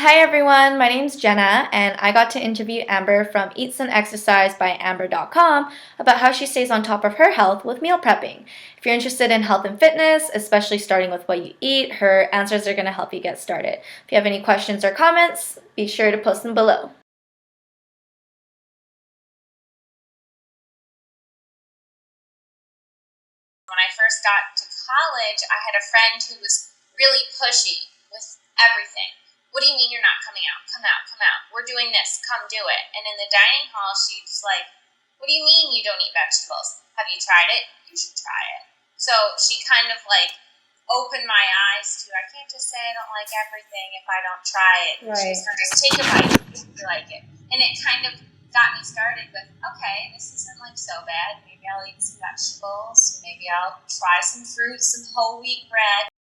Hi everyone, my name's Jenna, and I got to interview Amber from Eats and Exercise by Amber.com about how she stays on top of her health with meal prepping. If you're interested in health and fitness, especially starting with what you eat, her answers are going to help you get started. If you have any questions or comments, be sure to post them below. When I first got to college, I had a friend who was really pushy with everything. What do you mean you're not coming out? Come out, come out. We're doing this. Come do it. And in the dining hall, she's like, what do you mean you don't eat vegetables? Have you tried it? You should try it. So she kind of like opened my eyes to, I can't just say I don't like everything if I don't try it. Right. She was like, just take a bite if you like it. And it kind of got me started with, okay, this isn't like so bad. Maybe I'll eat some vegetables. Maybe I'll try some fruits, some whole wheat bread.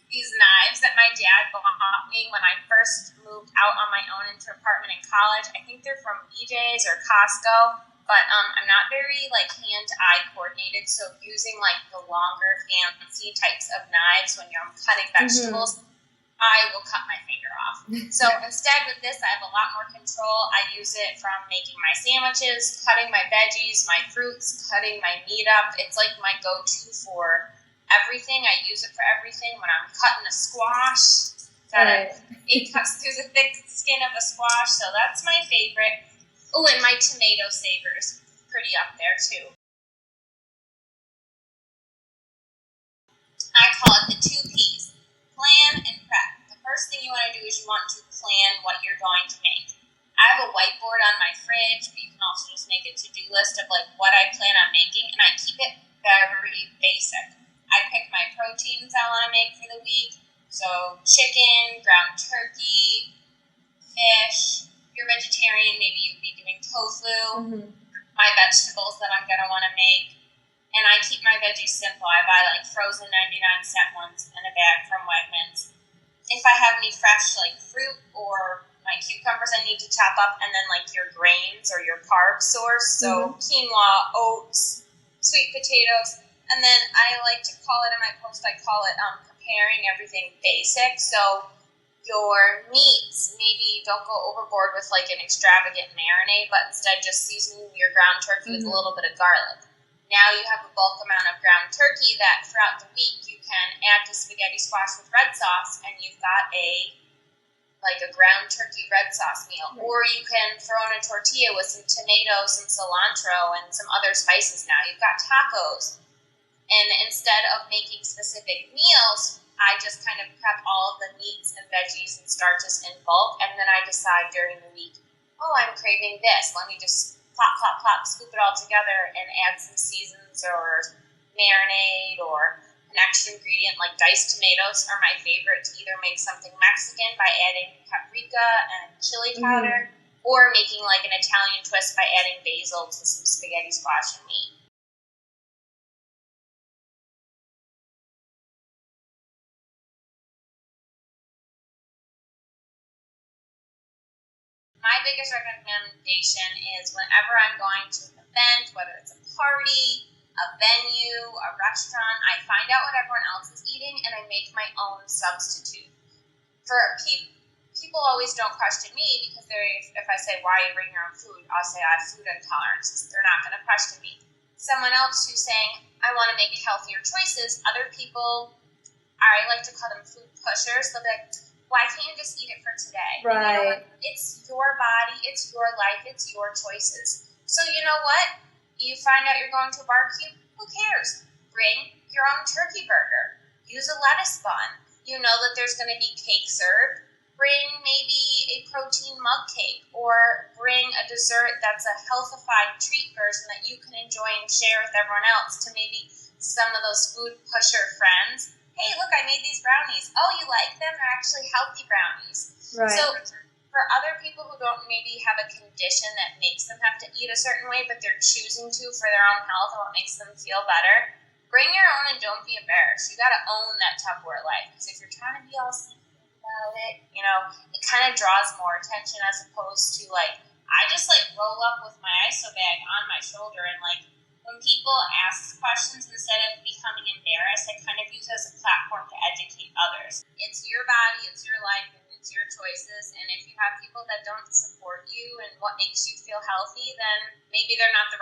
These knives that my dad bought me when I first moved out on my own into an apartment in college. I think they're from BJ's or Costco, but I'm not very like hand-eye coordinated, so using like the longer fancy types of knives when you're cutting vegetables, I will cut my finger off. So instead with this, I have a lot more control. I use it from making my sandwiches, cutting my veggies, my fruits, cutting my meat up. It's like my go-to for everything. I use it for everything. When I'm cutting a squash, it cuts through the thick skin of a squash, so that's my favorite. Oh, and my tomato saver's pretty up there too. I call it the 2 P's, plan and prep. The first thing you want to do is you want to plan what you're going to make. I have a whiteboard on my fridge, but you can also just make a to-do list of like what I plan on making, and I keep it very basic. I pick my proteins I want to make for the week. So chicken, ground turkey, fish. If you're vegetarian, maybe you'd be doing tofu. My vegetables that I'm going to want to make. And I keep my veggies simple. I buy like frozen 99-cent ones in a bag from Wegmans. If I have any fresh like fruit or my cucumbers I need to chop up, and then like your grains or your carb source. So quinoa, oats, sweet potatoes. And then I like to call it in my post, I call it preparing everything basic. So your meats, maybe don't go overboard with like an extravagant marinade, but instead just season your ground turkey with a little bit of garlic. Now you have a bulk amount of ground turkey that throughout the week you can add to spaghetti squash with red sauce, and you've got a ground turkey red sauce meal. Or you can throw in a tortilla with some tomatoes and cilantro and some other spices. Now you've got tacos. And instead of making specific meals, I just kind of prep all of the meats and veggies and starches in bulk, and then I decide during the week, oh, I'm craving this. Let me just plop, scoop it all together and add some seasons or marinade, or an extra ingredient like diced tomatoes are my favorite to either make something Mexican by adding paprika and chili powder, or making like an Italian twist by adding basil to some spaghetti squash and meat. My biggest recommendation is whenever I'm going to an event, whether it's a party, a venue, a restaurant, I find out what everyone else is eating and I make my own substitute. For people always don't question me because if I say, why are you bringing your own food, I'll say I have food intolerances. They're not going to question me. Someone else who's saying, I want to make healthier choices, other people, I like to call them food pushers. They'll be like, why can't you just eat it for today? Right. You know, it's your body, it's your life, it's your choices. So you know what? You find out you're going to a barbecue, who cares? Bring your own turkey burger. Use a lettuce bun. You know that there's going to be cake served. Bring maybe a protein mug cake, or bring a dessert that's a healthified treat version that you can enjoy and share with everyone else, to maybe some of those food pusher friends. Hey, look, I made these brownies. Oh, you like them? They're actually healthy brownies. Right. So for other people who don't maybe have a condition that makes them have to eat a certain way, but they're choosing to for their own health or what makes them feel better, bring your own and don't be embarrassed. You got to own that Tupperware life, because if you're trying to be all secret about it, you know, it kind of draws more attention as opposed to like, I just like roll up with my ISO bag on my shoulder, and like when people ask questions instead of becoming embarrassed. I kind of use it as a platform to educate others. It's your body, it's your life, and it's your choices. And if you have people that don't support you and what makes you feel healthy, then maybe they're not the